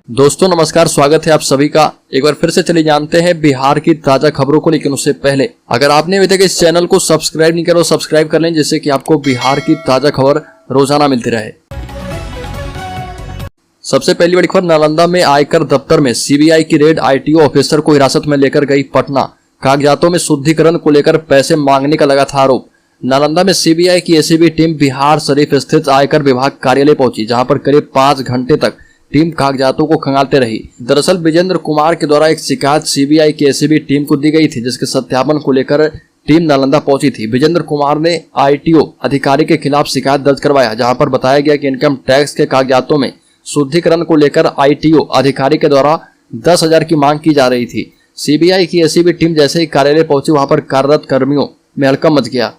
दोस्तों नमस्कार, स्वागत है आप सभी का। एक बार फिर से चलिए जानते हैं बिहार की ताजा खबरों को। लेकिन उससे पहले अगर आपने अभी तक इस चैनल को सब्सक्राइब नहीं करो, सब्सक्राइब कर लें, जिससे कि आपको बिहार की ताजा खबर रोजाना मिलती रहे। सबसे पहली बड़ी खबर, नालंदा में आयकर दफ्तर में सीबीआई की रेड, आईटीओ ऑफिसर को हिरासत में लेकर गई पटना। कागजातों में शुद्धिकरण को लेकर पैसे मांगने का लगा था आरोप। नालंदा में सीबीआई की एसीबी टीम बिहार शरीफ स्थित आयकर विभाग कार्यालय पहुंची, जहां पर करीब 5 घंटे तक टीम कागजातों को खंगालते रही। दरअसल विजेंद्र कुमार के द्वारा एक शिकायत सीबीआई की एसीबी टीम को दी गई थी, जिसके सत्यापन को लेकर टीम नालंदा पहुंची थी। विजेंद्र कुमार ने आईटीओ अधिकारी के खिलाफ शिकायत दर्ज करवाया, जहां पर बताया गया कि इनकम टैक्स के कागजातों में शुद्धिकरण को लेकर आईटीओ अधिकारी के द्वारा 10,000 की मांग की जा रही थी। सीबीआई की एसीबी टीम जैसे ही कार्यालय पहुंची, वहां पर कार्यरत कर्मियों में हड़कंप मच गया।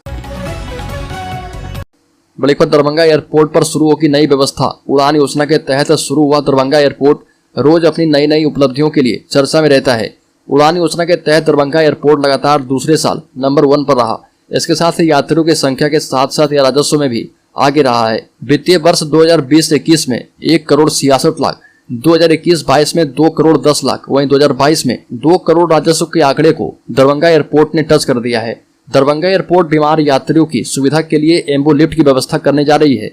बड़ी खबर, दरभंगा एयरपोर्ट पर शुरू होगी नई व्यवस्था। उड़ान योजना के तहत शुरू हुआ दरभंगा एयरपोर्ट रोज अपनी नई नई उपलब्धियों के लिए चर्चा में रहता है। उड़ान योजना के तहत दरभंगा एयरपोर्ट लगातार दूसरे साल नंबर 1 पर रहा। इसके साथ ही यात्रियों की संख्या के साथ साथ यह राजस्व में भी आगे रहा है। वित्तीय वर्ष 2020-21 में 1,66,00,000 लाख, 2021-22 में 2,10 लाख, वहीं 2022 में 2 करोड़ राजस्व के आंकड़े को दरभंगा एयरपोर्ट ने टच कर दिया है। दरभंगा एयरपोर्ट बीमार यात्रियों की सुविधा के लिए एम्बो लिफ्ट की व्यवस्था करने जा रही है।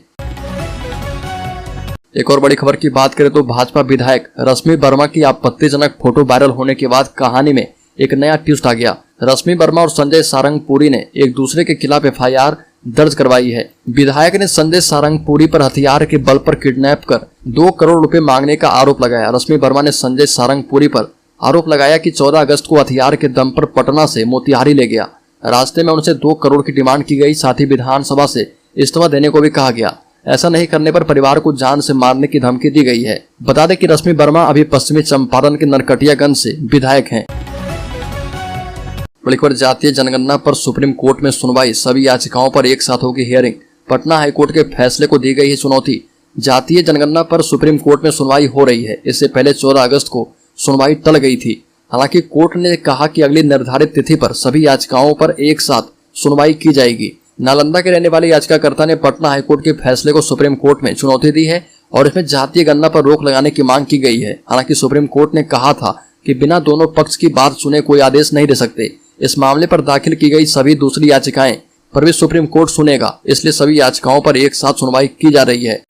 एक और बड़ी खबर की बात करें तो भाजपा विधायक रश्मि वर्मा की आपत्तिजनक फोटो वायरल होने के बाद कहानी में एक नया ट्विस्ट आ गया। रश्मि वर्मा और संजय सारंगपुरी ने एक दूसरे के खिलाफ एफआईआर दर्ज करवाई है। विधायक ने संजय सारंगपुरी पर हथियार के बल पर किडनैप कर 2 करोड़ रुपए मांगने का आरोप लगाया। रश्मि वर्मा ने संजय सारंगपुरी पर आरोप लगाया कि 14 अगस्त को हथियार के दम पर पटना से मोतिहारी ले गया। रास्ते में उनसे 2 करोड़ की डिमांड की गई। साथ ही विधानसभा से इस्तीफा देने को भी कहा गया। ऐसा नहीं करने पर परिवार को जान से मारने की धमकी दी गई है। बता दें कि रश्मि वर्मा अभी पश्चिमी चंपारण के नरकटियागंज से विधायक हैं। बड़ी खबर, जातीय जनगणना पर सुप्रीम कोर्ट में सुनवाई, सभी याचिकाओं पर एक साथ होगी हियरिंग। पटना हाईकोर्ट के फैसले को दी गई है चुनौती। जातीय जनगणना पर सुप्रीम कोर्ट में सुनवाई हो रही है। इससे पहले 14 अगस्त को सुनवाई टल गई थी। हालांकि कोर्ट ने कहा कि अगली निर्धारित तिथि पर सभी याचिकाओं पर एक साथ सुनवाई की जाएगी। नालंदा के रहने वाले याचिकाकर्ता ने पटना हाईकोर्ट के फैसले को सुप्रीम कोर्ट में चुनौती दी है और इसमें जातीय गणना पर रोक लगाने की मांग की गई है। हालांकि सुप्रीम कोर्ट ने कहा था कि बिना दोनों पक्ष की बात सुने कोई आदेश नहीं दे सकते। इस मामले पर दाखिल की गई सभी दूसरी याचिकाएं पर भी सुप्रीम कोर्ट सुनेगा, इसलिए सभी याचिकाओं पर एक साथ सुनवाई की जा रही है।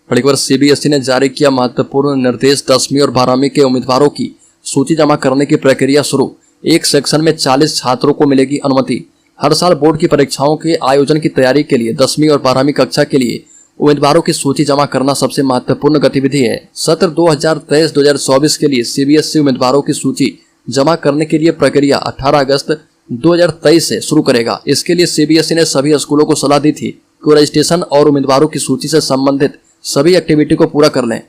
बड़ी खबर, सीबीएसई ने जारी किया महत्वपूर्ण निर्देश, 10वीं और 12वीं के उम्मीदवारों की सूची जमा करने की प्रक्रिया शुरू। एक सेक्शन में 40 छात्रों को मिलेगी अनुमति। हर साल बोर्ड की परीक्षाओं के आयोजन की तैयारी के लिए 10वीं और 12वीं कक्षा के लिए उम्मीदवारों की सूची जमा करना सबसे महत्वपूर्ण गतिविधि है। सत्र 2023-2024 के लिए सीबीएसई उम्मीदवारों की सूची जमा करने के लिए प्रक्रिया 18 अगस्त 2023 से शुरू करेगा। इसके लिए सीबीएसई ने सभी स्कूलों को सलाह दी थी कि रजिस्ट्रेशन और उम्मीदवारों की सूची से संबंधित सभी एक्टिविटी को पूरा कर लें।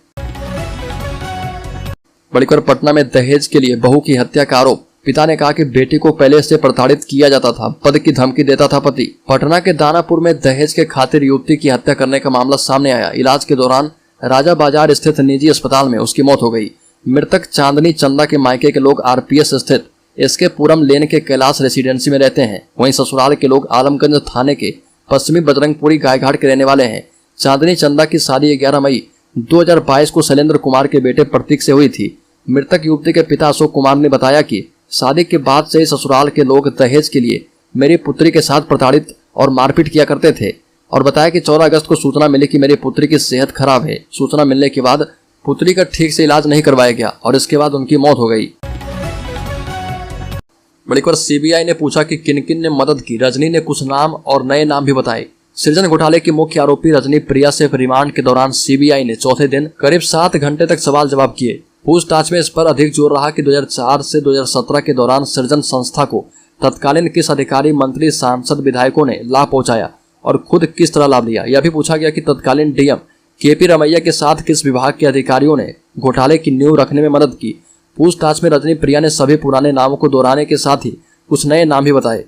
बड़ी खबर, पटना में दहेज के लिए बहू की हत्या का आरोप। पिता ने कहा कि बेटी को पहले से प्रताड़ित किया जाता था, पद की धमकी देता था पति। पटना के दानापुर में दहेज के खातिर युवती की हत्या करने का मामला सामने आया। इलाज के दौरान राजा बाजार स्थित निजी अस्पताल में उसकी मौत हो गई। मृतक चांदनी चंदा के मायके के लोग आरपीएस स्थित एसके पुरम लेन के कैलाश रेसिडेंसी में रहते हैं। वहीं ससुराल के लोग आलमगंज थाने के पश्चिमी बजरंगपुरी गायघाट के रहने वाले हैं। चांदनी चंदा की शादी 11 मई 2022 को शैलेंद्र कुमार के बेटे प्रतीक से हुई थी। मृतक युवती के पिता अशोक कुमार ने बताया कि शादी के बाद से ससुराल के लोग दहेज के लिए मेरी पुत्री के साथ प्रताड़ित और मारपीट किया करते थे और बताया कि 14 अगस्त को सूचना मिली कि मेरी पुत्री की सेहत खराब है। सूचना मिलने के बाद पुत्री का ठीक से इलाज नहीं करवाया गया और इसके बाद उनकी मौत हो गई। बड़ी खबर, सीबीआई ने पूछा कि किन किन ने मदद की। रजनी ने कुछ नाम और नए नाम भी बताए। सृजन घोटाले की मुख्य आरोपी रजनी प्रिया से रिमांड के दौरान सीबीआई ने चौथे दिन करीब 7 घंटे तक सवाल जवाब किए। पूछताछ में इस पर अधिक जोर रहा कि 2004 से 2017 के दौरान सृजन संस्था को तत्कालीन किस अधिकारी, मंत्री, सांसद, विधायकों ने लाभ पहुंचाया और खुद किस तरह लाभ लिया। यह भी पूछा गया कि तत्कालीन डीएम केपी रमैया के साथ किस विभाग के अधिकारियों ने घोटाले की नींव रखने में मदद की। पूछताछ में रजनी प्रिया ने सभी पुराने नामों को दोहराने के साथ ही कुछ नए नाम भी बताए।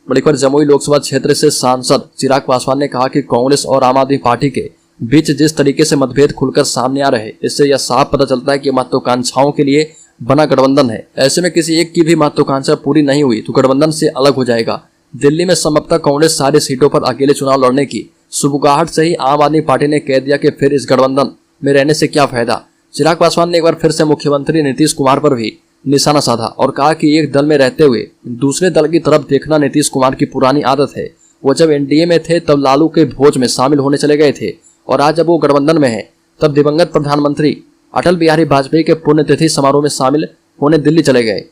बड़ी खबर, जमुई लोकसभा क्षेत्र से सांसद चिराग पासवान ने कहा कि कांग्रेस और आम आदमी पार्टी के बीच जिस तरीके से मतभेद खुलकर सामने आ रहे, इससे यह साफ पता चलता है कि महत्वाकांक्षाओं के लिए बना गठबंधन है। ऐसे में किसी एक की भी महत्वाकांक्षा पूरी नहीं हुई तो गठबंधन से अलग हो जाएगा। दिल्ली में संभवतः कांग्रेस सारी सीटों पर अकेले चुनाव लड़ने की सुबुगाहट से ही आम आदमी पार्टी ने कह दिया कि फिर इस गठबंधन में रहने से क्या फायदा। चिराग पासवान ने एक बार फिर से मुख्यमंत्री नीतीश कुमार पर भी निशाना साधा और कहा कि एक दल में रहते हुए दूसरे दल की तरफ देखना नीतीश कुमार की पुरानी आदत है। वो जब एनडीए में थे तब लालू के भोज में शामिल होने चले गए थे और आज जब वो गठबंधन में है तब दिवंगत प्रधानमंत्री अटल बिहारी वाजपेयी के पुण्यतिथि समारोह में शामिल होने दिल्ली चले गए।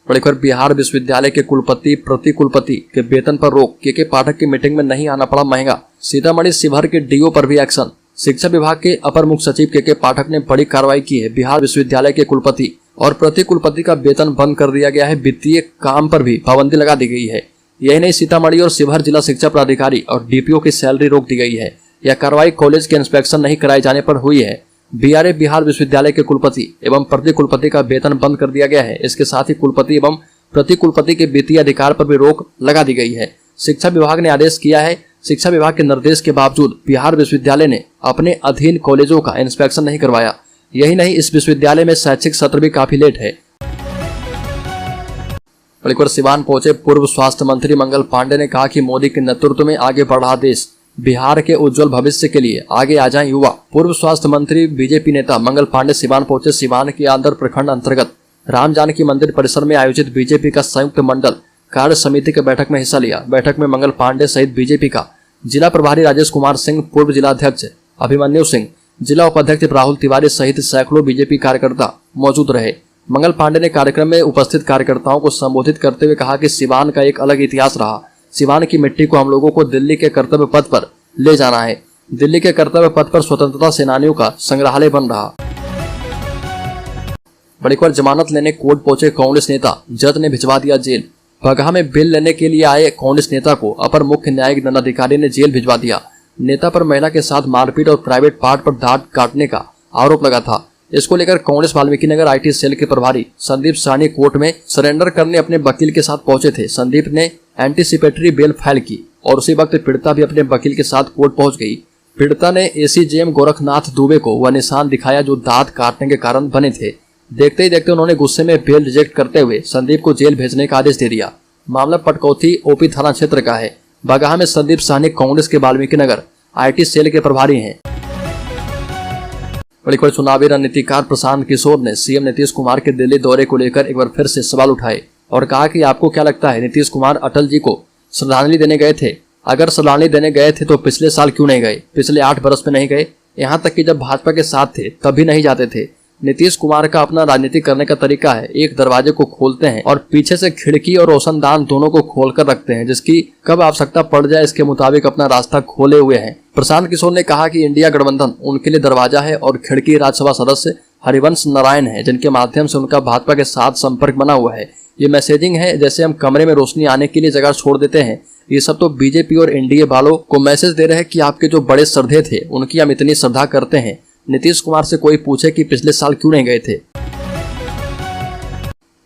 बड़ी खबर, बिहार विश्वविद्यालय के कुलपति प्रति कुलपति के वेतन पर रोक, के पाठक की मीटिंग में नहीं आना पड़ा महंगा। सीतामढ़ी शिवहर के डीओ पर भी एक्शन। शिक्षा विभाग के अपर मुख्य सचिव के पाठक ने बड़ी कार्रवाई की है। बिहार विश्वविद्यालय के कुलपति और प्रति कुलपति का वेतन बंद कर दिया गया है। वित्तीय काम पर भी पाबंदी लगा दी गई है। यही नहीं, सीतामढ़ी और शिवहर जिला शिक्षा प्राधिकारी और डीपीओ की सैलरी रोक दी गई है। यह कार्रवाई कॉलेज के इंस्पेक्शन नहीं कराए जाने पर हुई है। बीआरए बिहार विश्वविद्यालय के कुलपति एवं प्रति कुलपति का वेतन बंद कर दिया गया है। इसके साथ ही कुलपति एवं प्रति कुलपति के वित्तीय अधिकार पर भी रोक लगा दी गई है। शिक्षा विभाग ने आदेश किया है। शिक्षा विभाग के निर्देश के बावजूद बिहार विश्वविद्यालय ने अपने अधीन कॉलेजों का इंस्पेक्शन नहीं करवाया। यही नहीं, इस विश्वविद्यालय में शैक्षिक सत्र भी काफी लेट है। सिवान पहुंचे पूर्व स्वास्थ्य मंत्री मंगल पांडे ने कहा कि मोदी के नेतृत्व में आगे बढ़ रहा देश, बिहार के उज्जवल भविष्य के लिए आगे आ जाएं युवा। पूर्व स्वास्थ्य मंत्री बीजेपी नेता मंगल पांडे सिवान पहुंचे। सिवान के आंध्र प्रखंड अंतर्गत राम जानकी मंदिर परिसर में आयोजित बीजेपी का संयुक्त मंडल कार्य समिति की बैठक में हिस्सा लिया। बैठक में मंगल पांडे सहित बीजेपी का जिला प्रभारी राजेश कुमार सिंह, पूर्व जिलाध्यक्ष अभिमन्यु सिंह, जिला उपाध्यक्ष राहुल तिवारी सहित सैकड़ों बीजेपी कार्यकर्ता मौजूद रहे। मंगल पांडे ने कार्यक्रम में उपस्थित कार्यकर्ताओं को संबोधित करते हुए कहा कि सिवान का एक अलग इतिहास रहा। सिवान की मिट्टी को हम लोगों को दिल्ली के कर्तव्य पथ पर ले जाना है। दिल्ली के कर्तव्य पथ पर स्वतंत्रता सेनानियों का संग्रहालय बन रहा। बड़ी खबर, जमानत लेने कोर्ट पहुंचे कांग्रेस नेता, जज ने भिजवा दिया जेल। बगहा में बिल लेने के लिए आए कांग्रेस नेता को अपर मुख्य न्यायिक दंडाधिकारी ने जेल भिजवा दिया। नेता पर महिला के साथ मारपीट और प्राइवेट पार्ट पर दांत काटने का आरोप लगा था। इसको लेकर कांग्रेस वाल्मीकि नगर आईटी सेल के प्रभारी संदीप साहनी कोर्ट में सरेंडर करने अपने वकील के साथ पहुंचे थे। संदीप ने एंटीसिपेटरी बेल फाइल की और उसी वक्त पीड़िता भी अपने वकील के साथ कोर्ट पहुंच गई। पीड़िता ने एसीजेएम गोरखनाथ दुबे को वह निशान दिखाया जो दांत काटने के कारण बने थे। देखते ही देखते उन्होंने गुस्से में बेल रिजेक्ट करते हुए संदीप को जेल भेजने का आदेश दे दिया। मामला पटकौथी ओपी थाना क्षेत्र का है। बगहा में संदीप साहनी कांग्रेस के वाल्मीकि नगर आईटी सेल के प्रभारी हैं। बड़ी खबर, चुनावी रणनीतिकार प्रशांत किशोर ने सीएम नीतीश कुमार के दिल्ली दौरे को लेकर एक बार फिर से सवाल उठाए और कहा कि आपको क्या लगता है नीतीश कुमार अटल जी को श्रद्धांजलि देने गए थे? अगर श्रद्धांजलि देने गए थे तो पिछले साल क्यों नहीं गए? पिछले 8 बरस में नहीं गए? यहाँ तक कि जब भाजपा के साथ थे तब भी नहीं जाते थे। नीतीश कुमार का अपना राजनीति करने का तरीका है, एक दरवाजे को खोलते हैं और पीछे से खिड़की और रोशनदान दोनों को खोलकर रखते हैं, जिसकी कब आवश्यकता पड़ जाए इसके मुताबिक अपना रास्ता खोले हुए हैं। प्रशांत किशोर ने कहा कि इंडिया गठबंधन उनके लिए दरवाजा है और खिड़की राज्यसभा सदस्य हरिवंश नारायण है, जिनके माध्यम से उनका भाजपा के साथ संपर्क बना हुआ है। ये मैसेजिंग है, जैसे हम कमरे में रोशनी आने के लिए जगह छोड़ देते हैं। ये सब तो बीजेपी और एनडीए वालों को मैसेज दे रहे हैं कि आपके जो बड़े श्रद्धे थे उनकी हम इतनी श्रद्धा करते हैं। नीतीश कुमार से कोई पूछे कि पिछले साल क्यों नहीं गए थे।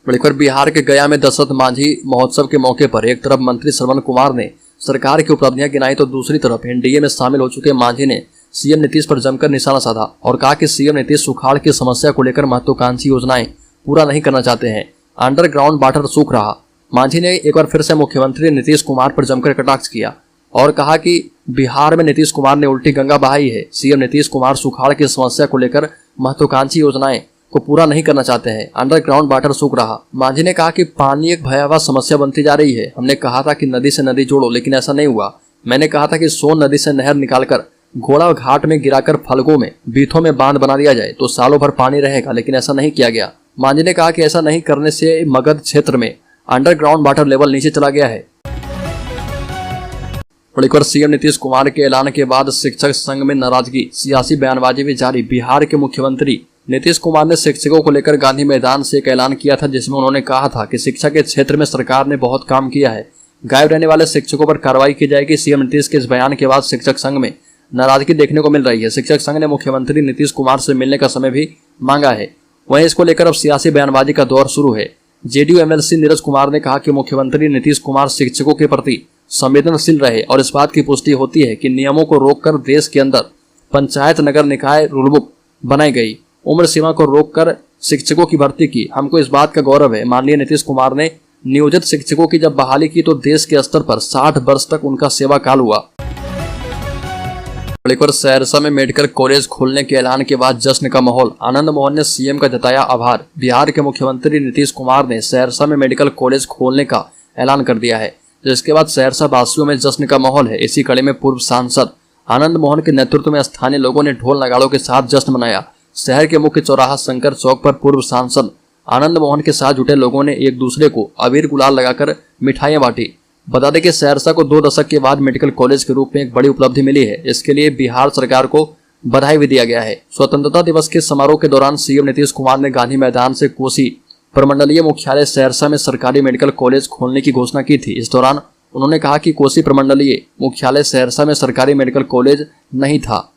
बड़ी खबर, बिहार के गया में दशरथ मांझी महोत्सव के मौके पर एक तरफ मंत्री श्रवण कुमार ने सरकार की उपलब्धियां गिनाई तो दूसरी तरफ एनडीए में शामिल हो चुके मांझी ने सीएम नीतीश पर जमकर निशाना साधा और कहा कि सीएम नीतीश सुखाड़ की समस्या को लेकर महत्वाकांक्षी योजनाएं पूरा नहीं करना चाहते हैं। अंडरग्राउंड वाटर सूख रहा। मांझी ने एक बार फिर से मुख्यमंत्री नीतीश कुमार पर जमकर कटाक्ष किया और कहा कि बिहार में नीतीश कुमार ने उल्टी गंगा बहाई है। सीएम नीतीश कुमार सुखाड़ की समस्या को लेकर महत्वाकांक्षी योजनाएं को पूरा नहीं करना चाहते हैं। अंडरग्राउंड वाटर सूख रहा। मांझी ने कहा कि पानी एक भयावह समस्या बनती जा रही है। हमने कहा था कि नदी से नदी जोड़ो, लेकिन ऐसा नहीं हुआ। मैंने कहा था कि सोन नदी से नहर निकालकर घोड़ा घाट में गिराकर फलगों में बीथों में बांध बना दिया जाए तो सालों भर पानी रहेगा, लेकिन ऐसा नहीं किया गया। मांझी ने कहा कि ऐसा नहीं करने से मगध क्षेत्र में अंडरग्राउंड वाटर लेवल नीचे चला गया है। बड़ी खबर, सीएम नीतीश कुमार के ऐलान के बाद शिक्षक संघ में नाराजगी, सियासी बयानबाजी भी जारी। बिहार के मुख्यमंत्री नीतीश कुमार ने शिक्षकों को लेकर गांधी मैदान से एक ऐलान किया था, जिसमें उन्होंने कहा था कि शिक्षा के क्षेत्र में सरकार ने बहुत काम किया है, गायब रहने वाले शिक्षकों पर कार्रवाई की जाएगी। सीएम नीतीश के इस बयान के बाद शिक्षक संघ में नाराजगी देखने को मिल रही है। शिक्षक संघ ने मुख्यमंत्री नीतीश कुमार से मिलने का समय भी मांगा है। वहीं इसको लेकर अब सियासी बयानबाजी का दौर शुरू है। जेडीयू एमएलसी नीरज कुमार ने कहा कि मुख्यमंत्री नीतीश कुमार शिक्षकों के प्रति संवेदनशील रहे और इस बात की पुष्टि होती है कि नियमों को रोककर देश के अंदर पंचायत नगर निकाय रूलबुक बनाई गई, उम्र सीमा को रोककर शिक्षकों की भर्ती की। हमको इस बात का गौरव है। माननीय नीतीश कुमार ने नियोजित शिक्षकों की जब बहाली की तो देश के स्तर पर 60 वर्ष तक उनका सेवा काल हुआ। सहरसा में मेडिकल कॉलेज खोलने के ऐलान के बाद जश्न का माहौल। आनंद मोहन ने सीएम का जताया आभार। बिहार के मुख्यमंत्री नीतीश कुमार ने सहरसा में मेडिकल कॉलेज खोलने का ऐलान कर दिया है, जिसके बाद सहरसा वासियों में जश्न का माहौल है। इसी कड़ी में पूर्व सांसद आनंद मोहन के नेतृत्व में स्थानीय लोगों ने ढोल नगाड़ों के साथ जश्न मनाया। शहर के मुख्य चौराहा शंकर चौक पर पूर्व सांसद आनंद मोहन के साथ जुटे लोगों ने एक दूसरे को अबीर गुलाल लगाकर मिठाइयां बांटी। बता दें कि सहरसा को 2 दशक के बाद मेडिकल कॉलेज के रूप में एक बड़ी उपलब्धि मिली है। इसके लिए बिहार सरकार को बधाई भी दिया गया है। स्वतंत्रता दिवस के समारोह के दौरान सीएम नीतीश कुमार ने गांधी मैदान से कोसी प्रमंडलीय मुख्यालय सहरसा में सरकारी मेडिकल कॉलेज खोलने की घोषणा की थी। इस दौरान उन्होंने कहा कि कोसी प्रमंडलीय मुख्यालय सहरसा में सरकारी मेडिकल कॉलेज नहीं था।